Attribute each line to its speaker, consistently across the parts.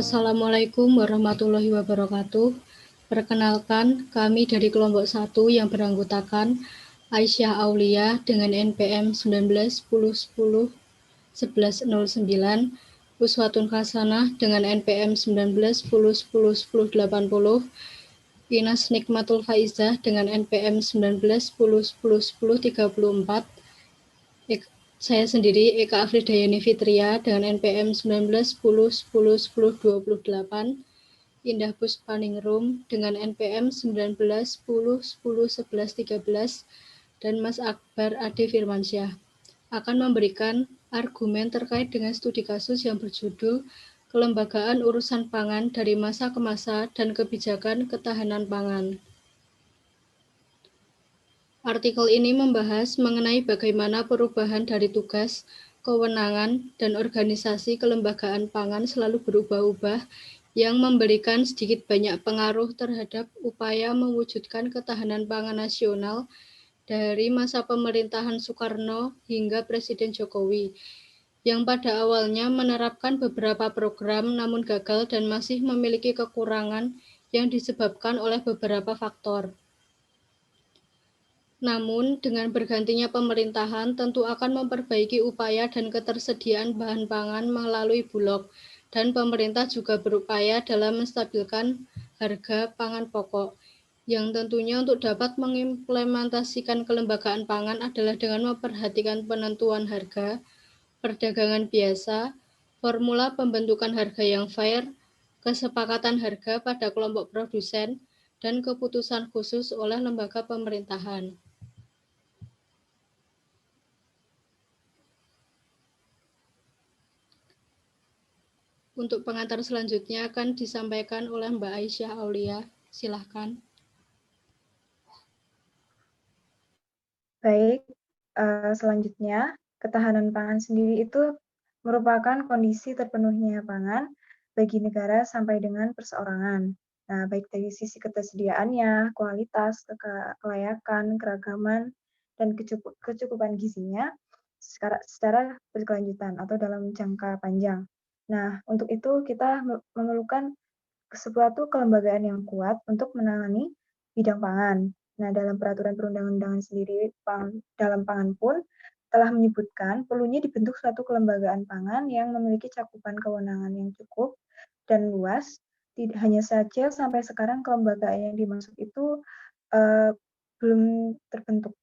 Speaker 1: Assalamualaikum warahmatullahi wabarakatuh. Perkenalkan, kami dari kelompok 1 yang beranggotakan Aisyah Aulia dengan NPM 1910101109, Uswatun Hasanah dengan NPM 1910101080, Inas Nikmatul Faizah dengan NPM 1910101034, saya sendiri Eka Afridayani Fitria dengan NPM 1910101028, Indah Puspaningrum dengan NPM 1910101113, dan Mas Akbar Ade Firmansyah akan memberikan argumen terkait dengan studi kasus yang berjudul Kelembagaan Urusan Pangan dari Masa ke Masa dan Kebijakan Ketahanan Pangan. Artikel ini membahas mengenai bagaimana perubahan dari tugas, kewenangan, dan organisasi kelembagaan pangan selalu berubah-ubah yang memberikan sedikit banyak pengaruh terhadap upaya mewujudkan ketahanan pangan nasional dari masa pemerintahan Soekarno hingga Presiden Jokowi, yang pada awalnya menerapkan beberapa program namun gagal dan masih memiliki kekurangan yang disebabkan oleh beberapa faktor. Namun, dengan bergantinya pemerintahan tentu akan memperbaiki upaya dan ketersediaan bahan pangan melalui Bulog, dan pemerintah juga berupaya dalam menstabilkan harga pangan pokok, yang tentunya untuk dapat mengimplementasikan kelembagaan pangan adalah dengan memperhatikan penentuan harga, perdagangan biasa, formula pembentukan harga yang fair, kesepakatan harga pada kelompok produsen, dan keputusan khusus oleh lembaga pemerintahan. Untuk pengantar selanjutnya akan disampaikan oleh Mbak Aisyah Aulia. Silahkan.
Speaker 2: Baik, selanjutnya ketahanan pangan sendiri itu merupakan kondisi terpenuhinya pangan bagi negara sampai dengan perseorangan. Nah, baik dari sisi ketersediaannya, kualitas, kelayakan, keragaman, dan kecukupan gizinya secara berkelanjutan atau dalam jangka panjang. Nah, untuk itu kita memerlukan suatu kelembagaan yang kuat untuk menangani bidang pangan. Nah, dalam peraturan perundang-undangan sendiri dalam pangan pun telah menyebutkan perlunya dibentuk suatu kelembagaan pangan yang memiliki cakupan kewenangan yang cukup dan luas. Tidak hanya saja sampai sekarang kelembagaan yang dimaksud itu belum terbentuk.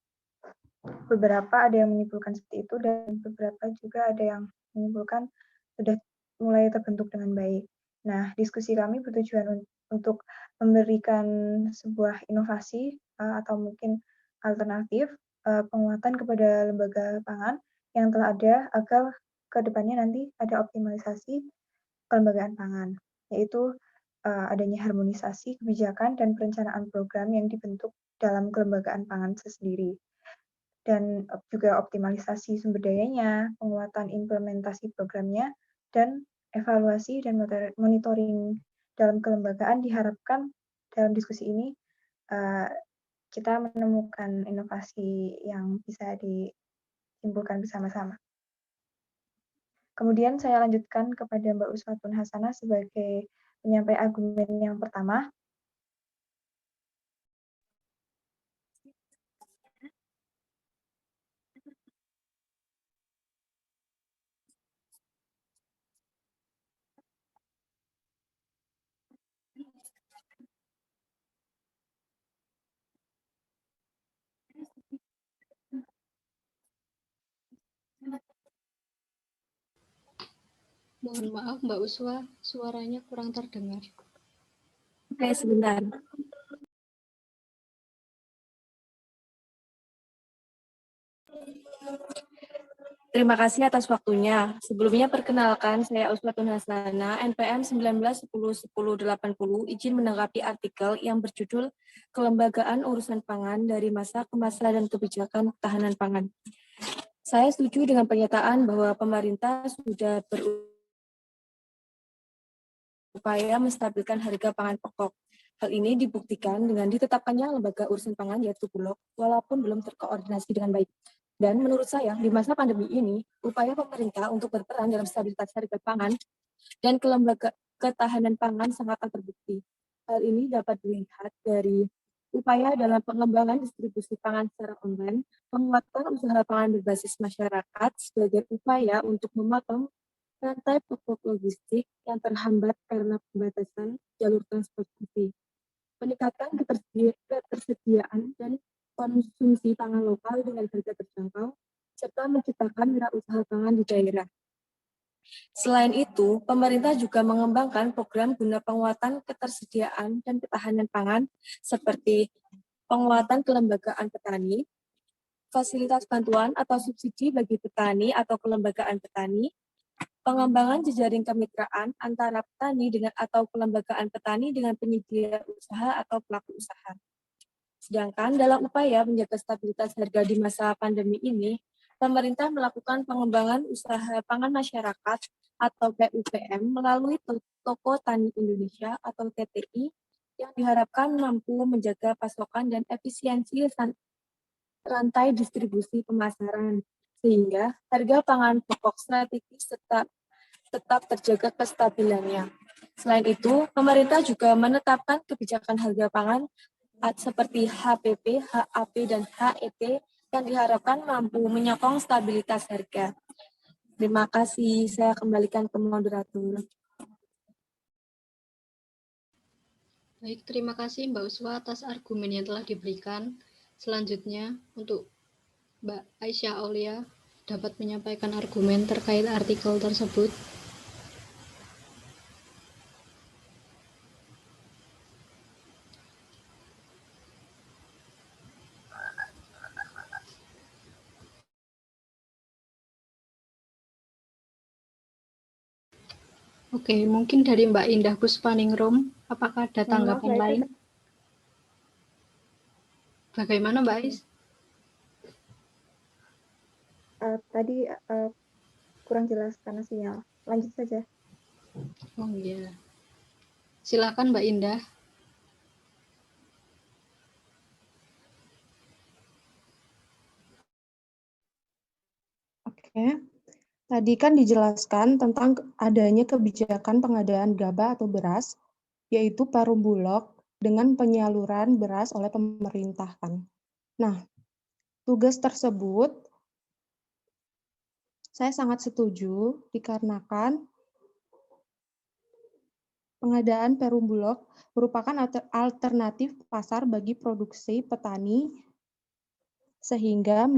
Speaker 2: Beberapa ada yang menyimpulkan seperti itu dan beberapa juga ada yang menyimpulkan sudah mulai terbentuk dengan baik. Nah, diskusi kami bertujuan untuk memberikan sebuah inovasi atau mungkin alternatif penguatan kepada lembaga pangan yang telah ada agar ke depannya nanti ada optimalisasi kelembagaan pangan, yaitu adanya harmonisasi kebijakan dan perencanaan program yang dibentuk dalam kelembagaan pangan sendiri, dan juga optimalisasi sumber dayanya, penguatan implementasi programnya, dan evaluasi dan monitoring dalam kelembagaan. Diharapkan dalam diskusi ini kita menemukan inovasi yang bisa ditimbulkan bersama-sama. Kemudian saya lanjutkan kepada Mbak Uswatun Hasanah sebagai penyampai argumen yang pertama.
Speaker 1: Mohon maaf Mbak Uswa, suaranya kurang terdengar.
Speaker 3: Oke, sebentar. Terima kasih atas waktunya. Sebelumnya perkenalkan, saya Uswatun Hasanah, NPM 19101080, izin menanggapi artikel yang berjudul Kelembagaan Urusan Pangan dari Masa ke Masa dan Kebijakan Ketahanan Pangan. Saya setuju dengan pernyataan bahwa pemerintah sudah berupaya menstabilkan harga pangan pokok. Hal ini dibuktikan dengan ditetapkannya lembaga urusan pangan yaitu Bulog, walaupun belum terkoordinasi dengan baik. Dan menurut saya, di masa pandemi ini, upaya pemerintah untuk berperan dalam stabilitas harga pangan dan ketahanan pangan sangatlah terbukti. Hal ini dapat dilihat dari upaya dalam pengembangan distribusi pangan secara online, penguatan usaha pangan berbasis masyarakat sebagai upaya untuk memotong rantai pokok logistik yang terhambat karena pembatasan jalur transportasi, peningkatan ketersediaan dan konsumsi pangan lokal dengan harga terjangkau, serta menciptakan wirausaha pangan di daerah. Selain itu, pemerintah juga mengembangkan program guna penguatan ketersediaan dan ketahanan pangan seperti penguatan kelembagaan petani, fasilitas bantuan atau subsidi bagi petani atau kelembagaan petani, pengembangan jejaring kemitraan antara petani dengan atau kelembagaan petani dengan penyedia usaha atau pelaku usaha. Sedangkan dalam upaya menjaga stabilitas harga di masa pandemi ini, pemerintah melakukan pengembangan usaha pangan masyarakat atau PUPM melalui Toko Tani Indonesia atau TTI yang diharapkan mampu menjaga pasokan dan efisiensi rantai distribusi pemasaran, sehingga harga pangan pokok strategis tetap terjaga kestabilannya. Selain itu, pemerintah juga menetapkan kebijakan harga pangan seperti HPP, HAP, dan HET yang diharapkan mampu menyokong stabilitas harga. Terima kasih, saya kembalikan ke moderator.
Speaker 1: Baik, terima kasih Mbak Uswa atas argumen yang telah diberikan. Selanjutnya, untuk Mbak Aisyah Aulia dapat menyampaikan argumen terkait artikel tersebut. Oke, mungkin dari Mbak Indah Puspaningrum, apakah ada tanggapan lain? Bagaimana Mbak Ais?
Speaker 2: Tadi kurang jelas karena sinyal. Lanjut saja.
Speaker 1: Oh iya. Silakan Mbak Indah.
Speaker 4: Oke. Tadi kan dijelaskan tentang adanya kebijakan pengadaan gabah atau beras, yaitu Perum Bulog dengan penyaluran beras oleh pemerintah kan. Nah, tugas tersebut saya sangat setuju dikarenakan pengadaan Perum Bulog merupakan alternatif pasar bagi produksi petani sehingga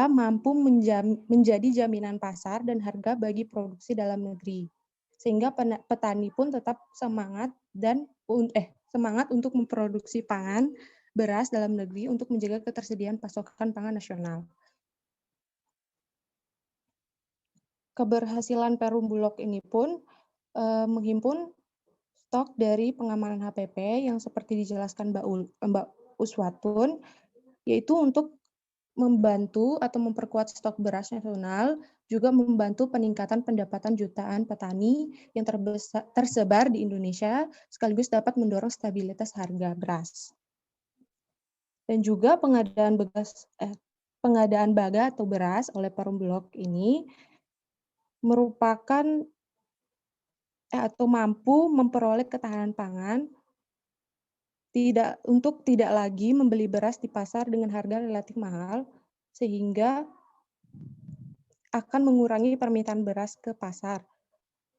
Speaker 4: mampu menjadi jaminan pasar dan harga bagi produksi dalam negeri. Sehingga petani pun tetap semangat untuk memproduksi pangan beras dalam negeri untuk menjaga ketersediaan pasokan pangan nasional. Keberhasilan Perum Bulog ini pun menghimpun stok dari pengamanan HPP yang seperti dijelaskan Mbak Uswatun, yaitu untuk membantu atau memperkuat stok beras nasional, juga membantu peningkatan pendapatan jutaan petani yang tersebar di Indonesia, sekaligus dapat mendorong stabilitas harga beras. Dan juga pengadaan baga atau beras oleh Perum Bulog ini merupakan atau mampu memperoleh ketahanan pangan tidak lagi membeli beras di pasar dengan harga relatif mahal, sehingga akan mengurangi permintaan beras ke pasar.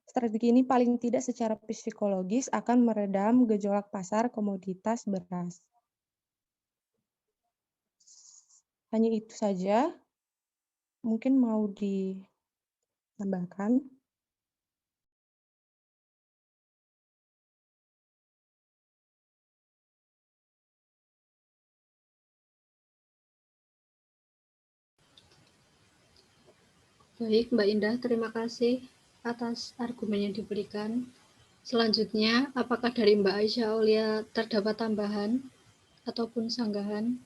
Speaker 4: Strategi ini paling tidak secara psikologis akan meredam gejolak pasar komoditas beras. Hanya itu saja. Mungkin mau ditambahkan.
Speaker 1: Baik, Mbak Indah, terima kasih atas argumen yang diberikan. Selanjutnya, apakah dari Mbak Aisyah Aulia terdapat tambahan ataupun sanggahan?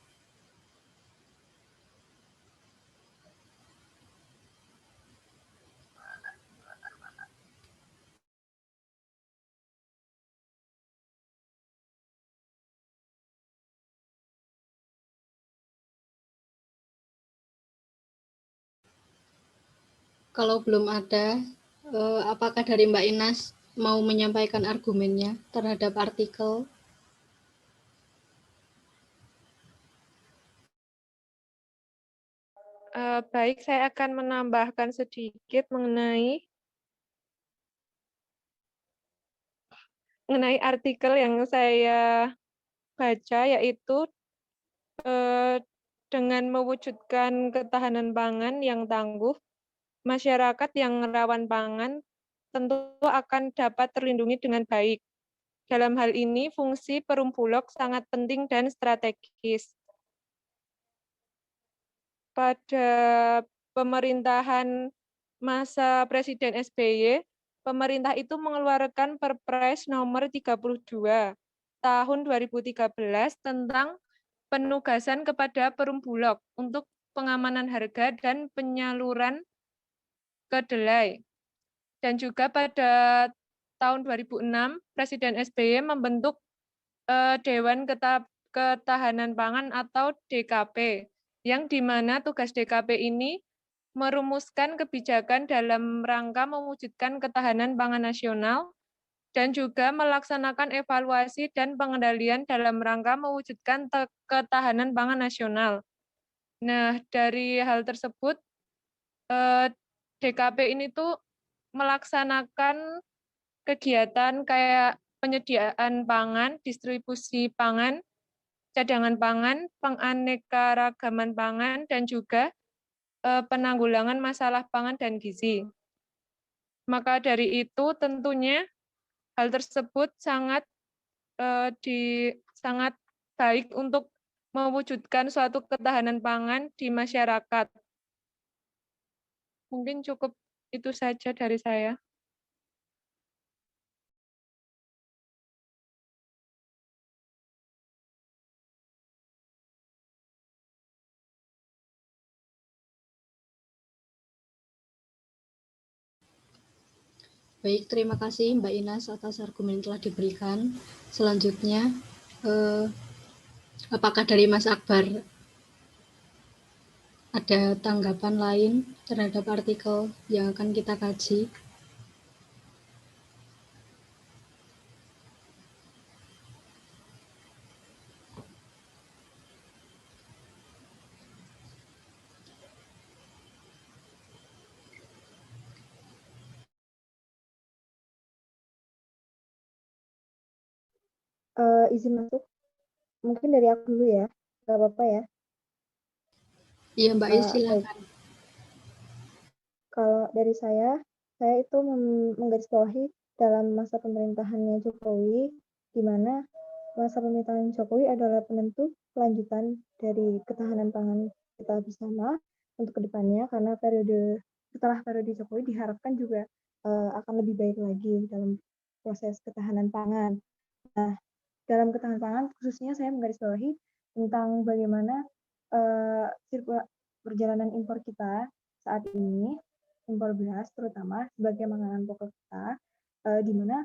Speaker 1: Kalau belum ada, Apakah dari Mbak Inas mau menyampaikan argumennya terhadap artikel?
Speaker 5: Baik, saya akan menambahkan sedikit mengenai artikel yang saya baca, yaitu dengan mewujudkan ketahanan pangan yang tangguh, masyarakat yang rawan pangan tentu akan dapat terlindungi dengan baik. Dalam hal ini, fungsi Perum Bulog sangat penting dan strategis. Pada pemerintahan masa Presiden SBY, pemerintah itu mengeluarkan Perpres nomor 32 tahun 2013 tentang penugasan kepada Perum Bulog untuk pengamanan harga dan penyaluran kedelai. Dan juga pada tahun 2006, Presiden SBY membentuk Dewan Ketahanan Pangan atau DKP, yang di mana tugas DKP ini merumuskan kebijakan dalam rangka mewujudkan ketahanan pangan nasional dan juga melaksanakan evaluasi dan pengendalian dalam rangka mewujudkan ketahanan pangan nasional. Nah, dari hal tersebut, DKP ini tuh melaksanakan kegiatan kayak penyediaan pangan, distribusi pangan, cadangan pangan, penganekaragaman pangan, dan juga penanggulangan masalah pangan dan gizi. Maka dari itu tentunya hal tersebut sangat sangat baik untuk mewujudkan suatu ketahanan pangan di masyarakat. Mungkin cukup itu saja dari saya.
Speaker 1: Baik, terima kasih Mbak Inas atas argumen yang telah diberikan. Selanjutnya, apakah dari Mas Akbar ada tanggapan lain terhadap artikel yang akan kita kaji?
Speaker 2: Izin masuk, mungkin dari aku dulu ya, nggak apa-apa ya.
Speaker 1: Iya Mbak Is, silakan.
Speaker 2: Kalau dari saya itu menggarisbawahi dalam masa pemerintahannya Jokowi, di mana masa pemerintahan Jokowi adalah penentu kelanjutan dari ketahanan pangan kita bersama untuk kedepannya, karena setelah periode Jokowi diharapkan juga akan lebih baik lagi dalam proses ketahanan pangan. Nah, dalam ketahanan pangan khususnya saya menggarisbawahi tentang bagaimana perjalanan impor kita saat ini, impor beras terutama sebagai makanan pokok kita, di mana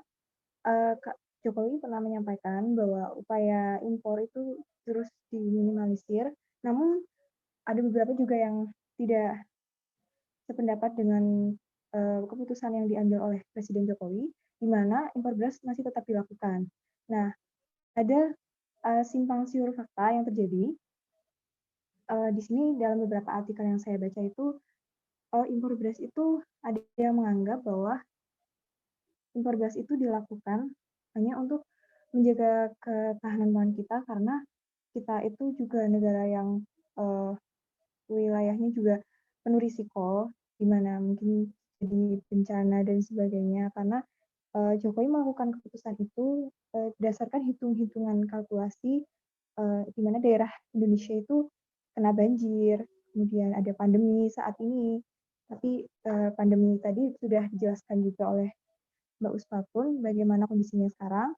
Speaker 2: Kak Jokowi pernah menyampaikan bahwa upaya impor itu terus diminimalisir, namun ada beberapa juga yang tidak sependapat dengan keputusan yang diambil oleh Presiden Jokowi, di mana impor beras masih tetap dilakukan. Nah, ada simpang siur fakta yang terjadi. Di sini dalam beberapa artikel yang saya baca itu, impor beras itu ada yang menganggap bahwa impor beras itu dilakukan hanya untuk menjaga ketahanan pangan kita, karena kita itu juga negara yang wilayahnya juga penuh risiko, di mana mungkin jadi bencana dan sebagainya, karena Jokowi melakukan keputusan itu berdasarkan hitung-hitungan kalkulasi, di mana daerah Indonesia itu kena banjir, kemudian ada pandemi saat ini. Tapi pandemi tadi sudah dijelaskan juga oleh Mbak Uspa pun bagaimana kondisinya sekarang.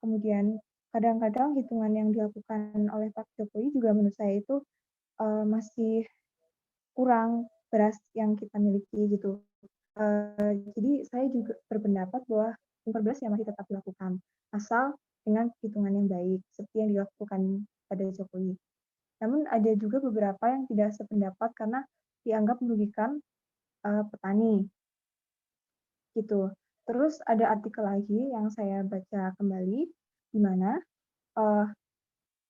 Speaker 2: Kemudian kadang-kadang hitungan yang dilakukan oleh Pak Jokowi juga menurut saya itu masih kurang beras yang kita miliki gitu. Jadi saya juga berpendapat bahwa impor beras ya masih tetap dilakukan, asal dengan hitungan yang baik, seperti yang dilakukan pada Jokowi. Namun ada juga beberapa yang tidak sependapat karena dianggap merugikan petani. gitu. Terus ada artikel lagi yang saya baca kembali, di mana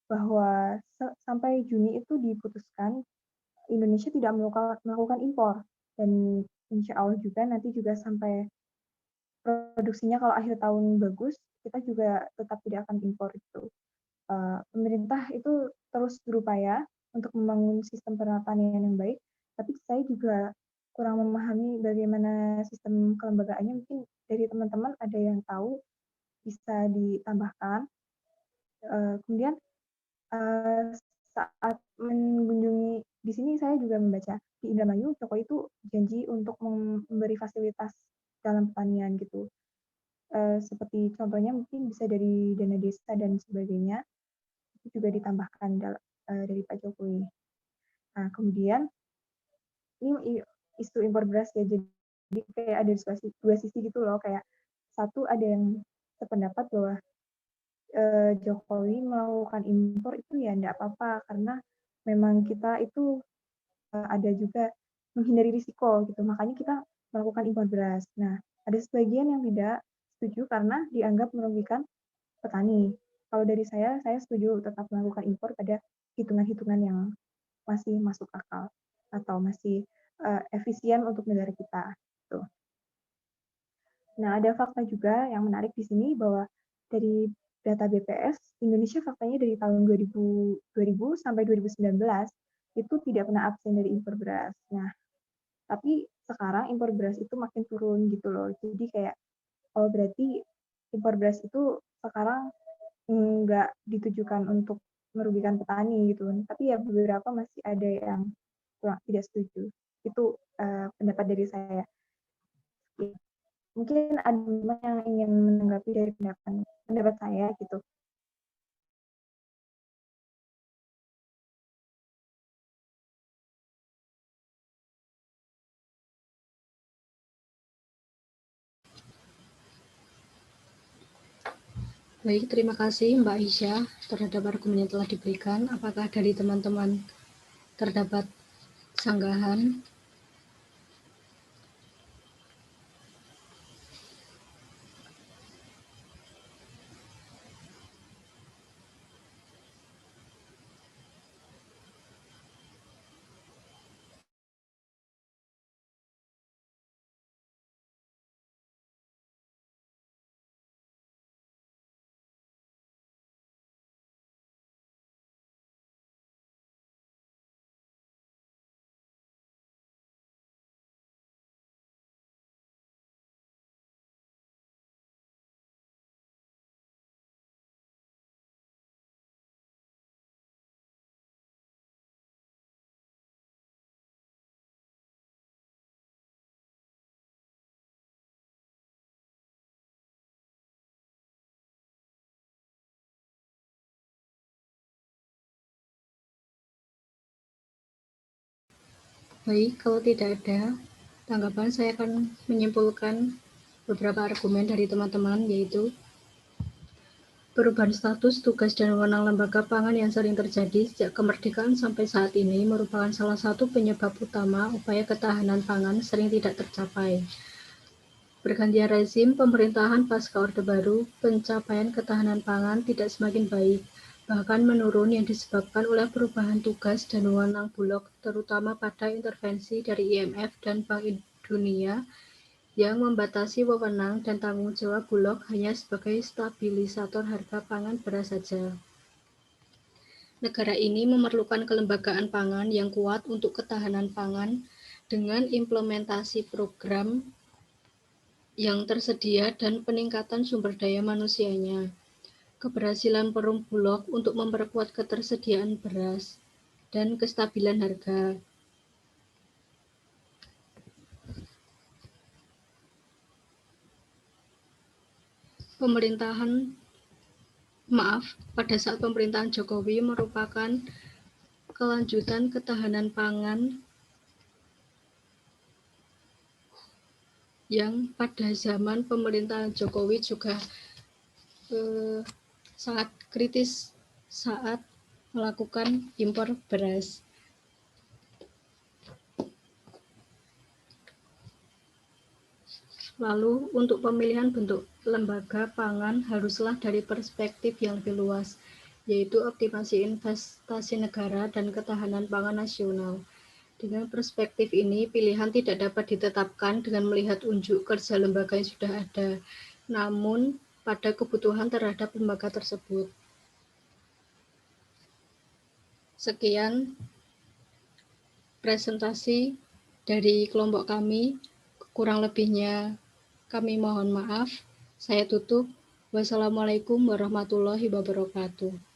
Speaker 2: bahwa sampai Juni itu diputuskan Indonesia tidak melakukan impor, dan insya Allah juga nanti juga sampai produksinya kalau akhir tahun bagus, kita juga tetap tidak akan impor itu. Pemerintah itu terus berupaya untuk membangun sistem pertanian yang baik, tapi saya juga kurang memahami bagaimana sistem kelembagaannya. Mungkin dari teman-teman ada yang tahu, bisa ditambahkan. Kemudian saat mengunjungi di sini saya juga membaca di Indramayu, Jokowi itu janji untuk memberi fasilitas dalam pertanian gitu. Seperti contohnya mungkin bisa dari dana desa dan sebagainya, itu juga ditambahkan dari Pak Jokowi. Nah, kemudian ini isu impor beras ya, jadi kayak ada dua sisi gitu loh, kayak satu ada yang sependapat bahwa Jokowi melakukan impor itu ya enggak apa-apa, karena memang kita itu ada juga menghindari risiko gitu, makanya kita melakukan impor beras. Nah, ada sebagian yang tidak setuju karena dianggap merugikan petani. Kalau dari saya setuju tetap melakukan impor pada hitungan-hitungan yang masih masuk akal atau masih efisien untuk negara kita. Tuh. Nah, ada fakta juga yang menarik di sini bahwa dari data BPS, Indonesia faktanya dari tahun 2000 sampai 2019 itu tidak pernah absen dari impor beras. Nah, tapi sekarang impor beras itu makin turun gitu loh. Jadi kayak, oh berarti impor beras itu sekarang nggak ditujukan untuk merugikan petani gitu. Tapi ya beberapa masih ada yang tidak setuju. Itu pendapat dari saya. Mungkin ada yang ingin menanggapi dari pendapat saya gitu.
Speaker 1: Baik, terima kasih Mbak Isya terhadap argumen yang telah diberikan. Apakah dari teman-teman terdapat sanggahan? Baik, kalau tidak ada tanggapan, saya akan menyimpulkan beberapa argumen dari teman-teman, yaitu perubahan status, tugas, dan wewenang lembaga pangan yang sering terjadi sejak kemerdekaan sampai saat ini merupakan salah satu penyebab utama upaya ketahanan pangan sering tidak tercapai. Pergantian rezim pemerintahan pasca Orde Baru, pencapaian ketahanan pangan tidak semakin baik, bahkan menurun yang disebabkan oleh perubahan tugas dan wewenang Bulog, terutama pada intervensi dari IMF dan Bank Dunia yang membatasi wewenang dan tanggung jawab Bulog hanya sebagai stabilisator harga pangan beras saja. Negara ini memerlukan kelembagaan pangan yang kuat untuk ketahanan pangan dengan implementasi program yang tersedia dan peningkatan sumber daya manusianya. Keberhasilan Perum Bulog untuk memperkuat ketersediaan beras dan kestabilan harga. Pada saat pemerintahan Jokowi merupakan kelanjutan ketahanan pangan yang pada zaman pemerintahan Jokowi juga sangat kritis saat melakukan impor beras. Lalu, untuk pemilihan bentuk lembaga pangan haruslah dari perspektif yang lebih luas, yaitu optimasi investasi negara dan ketahanan pangan nasional. Dengan perspektif ini, pilihan tidak dapat ditetapkan dengan melihat unjuk kerja lembaga yang sudah ada, namun pada kebutuhan terhadap lembaga tersebut. Sekian presentasi dari kelompok kami. Kurang lebihnya kami mohon maaf. Saya tutup. Wassalamualaikum warahmatullahi wabarakatuh.